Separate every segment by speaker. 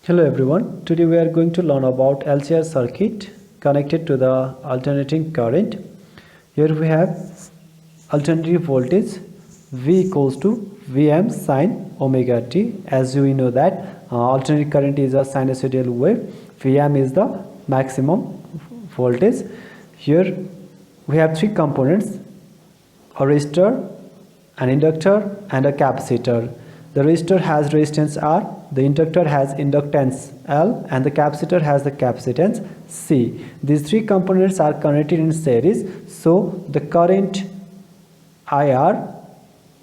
Speaker 1: Hello everyone, today we are going to learn about LCR circuit connected to the alternating current. Here we have alternating voltage V equals to Vm sin omega t. As we know that alternating current is a sinusoidal wave, Vm is the maximum voltage. Here we have three components: a resistor, an inductor and a capacitor. The resistor has resistance R, the inductor has inductance L, and the capacitor has the capacitance C. These three components are connected in series, so the current IR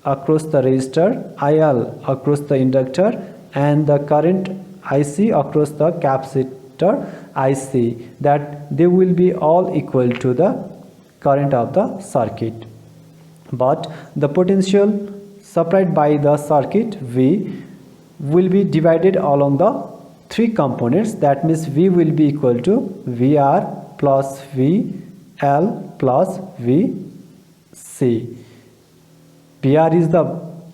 Speaker 1: across the resistor, IL across the inductor, and the current IC across the capacitor IC, that they will be all equal to the current of the circuit. But the potential supplied by the circuit V will be divided along the three components. That means V will be equal to VR plus VL plus VC. VR is the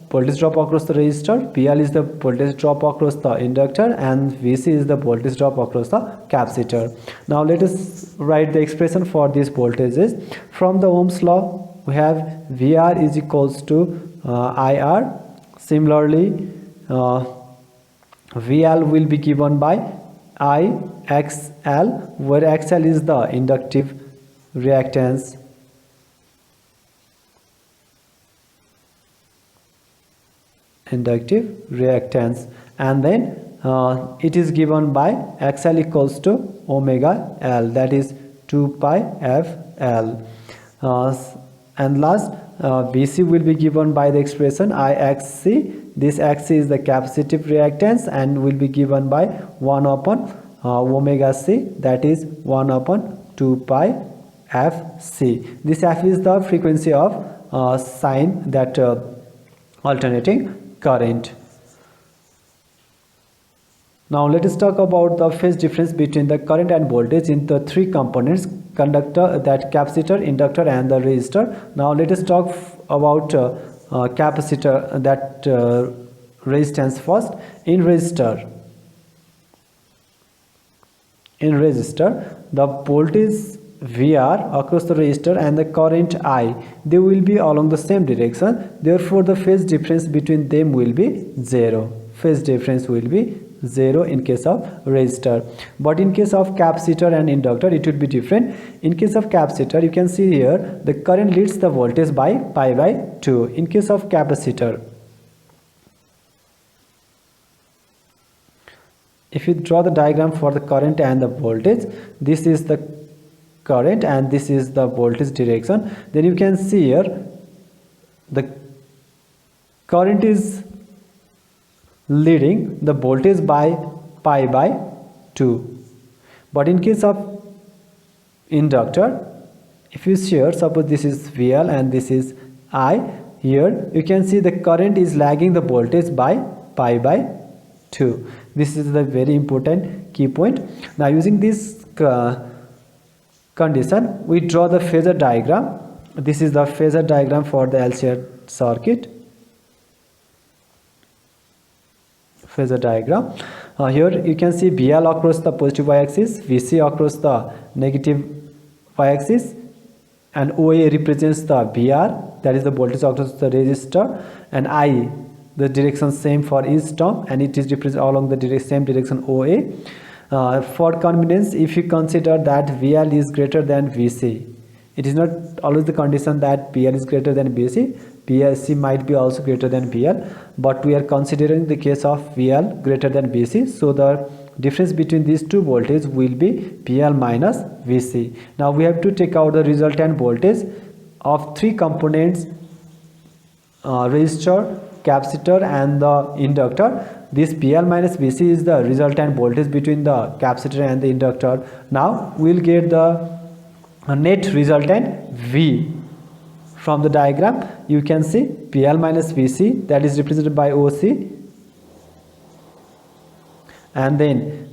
Speaker 1: voltage drop across the resistor, VL is the voltage drop across the inductor, and VC is the voltage drop across the capacitor. Now let us write the expression for these voltages. From the Ohm's law, we have VR is equals to IR. Similarly, VL will be given by IXL, where XL is the inductive reactance. And then it is given by XL equals to omega L, that is 2 pi FL. And last, BC will be given by the expression IXC. This XC is the capacitive reactance and will be given by 1 upon omega C, that is 1 upon 2 pi FC. This F is the frequency of sine, that alternating current. Now let us talk about the phase difference between the current and voltage in the three components: conductor, that capacitor, inductor and the resistor. Now let us talk about capacitor, that resistance first. In resistor, the voltage VR across the resistor and the current I, they will be along the same direction. Therefore the phase difference between them will be 0. Phase difference will be 0 in case of resistor. But in case of capacitor and inductor, it would be different. In case of capacitor, you can see here the current leads the voltage by pi by 2. In case of capacitor, if you draw the diagram for the current and the voltage, this is the current and this is the voltage direction, then you can see here the current is leading the voltage by pi by 2. But in case of inductor, if you see here, suppose this is VL and this is I, here you can see the current is lagging the voltage by pi by 2. This is the very important key point. Now using this condition, we draw the phasor diagram. This is the phasor diagram for the LCR circuit. Phasor diagram. Here you can see VL across the positive y-axis, VC across the negative y-axis, and OA represents the VR, that is the voltage across the resistor, and I, the direction same for each term, and it is represented along the same direction OA. For convenience, if you consider that VL is greater than VC, it is not always the condition that VL is greater than VC. VC might be also greater than VL, but we are considering the case of VL greater than VC, so the difference between these two voltages will be VL minus VC. Now we have to take out the resultant voltage of three components: resistor, capacitor and the inductor. This PL minus VC is the resultant voltage between the capacitor and the inductor. Now we will get the net resultant V. From the diagram you can see PL minus VC, that is represented by OC, and then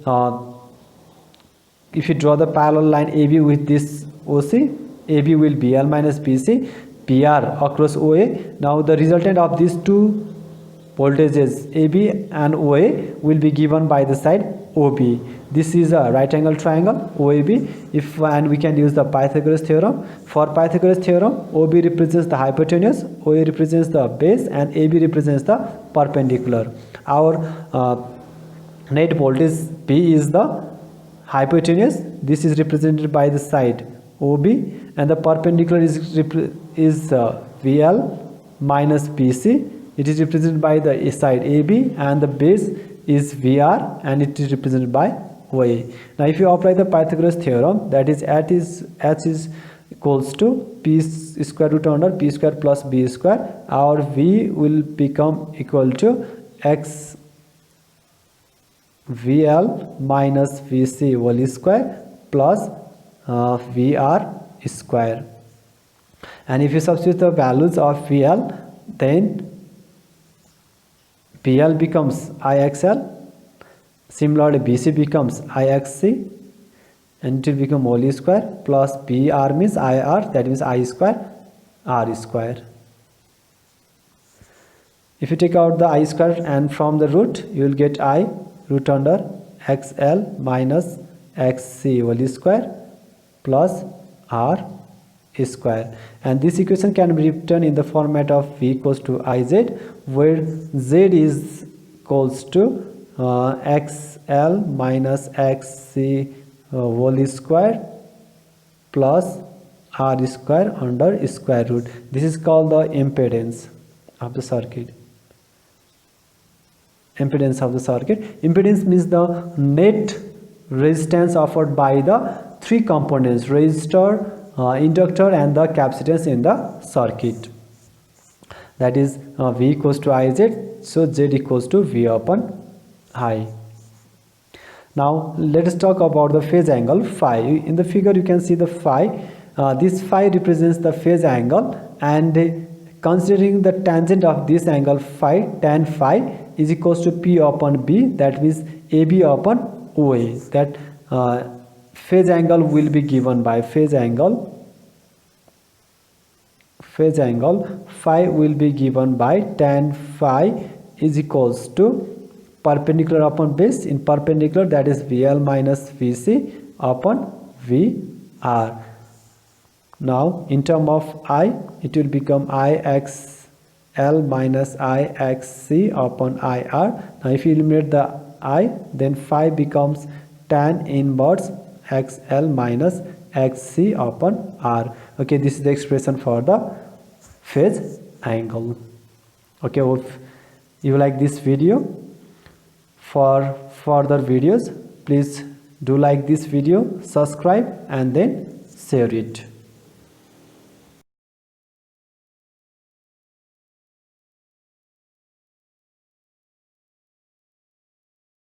Speaker 1: if you draw the parallel line AB with this OC, AB will be L minus BC, PR across OA. Now the resultant of these two voltages AB and OA will be given by the side OB. This is a right angle triangle OAB. And we can use the Pythagoras theorem. For Pythagoras theorem, OB represents the hypotenuse, OA represents the base, and AB represents the perpendicular. Our net voltage P is the hypotenuse. This is represented by the side OB, and the perpendicular is VL minus BC. It is represented by the side AB, and the base is VR, and it is represented by OA. Now if you apply the Pythagoras theorem, that is H is equals to P square root under P square plus B square, our V will become equal to X VL minus VC whole square plus VR square. And if you substitute the values of VL, then PL becomes IXL, similarly BC becomes IXC, and it will become whole square plus PR means IR, that means I square R square. If you take out the I square and from the root, you will get I root under XL minus XC whole square plus R square. And this equation can be written in the format of V equals to IZ, where Z is equals to XL minus XC whole square plus R square under square root. This is called the impedance of the circuit. Impedance of the circuit. Impedance means the net resistance offered by the three components: resistor, inductor, and the capacitance in the circuit. That is V equals to IZ, so Z equals to V upon I. Now let us talk about the phase angle phi. In the figure you can see the phi. This phi represents the phase angle, and considering the tangent of this angle phi, tan phi is equals to P upon B, that means AB upon OA. That phase angle will be given by phase angle phi will be given by tan phi is equals to perpendicular upon base. In perpendicular, that is VL minus VC upon VR. Now in term of I, it will become IXL minus IXC upon IR. Now if you eliminate the I, then phi becomes tan inverse XL minus XC upon R. Okay, this is the expression for the phase angle. Okay, if you like this video, for further videos please do like this video, subscribe, and then share it.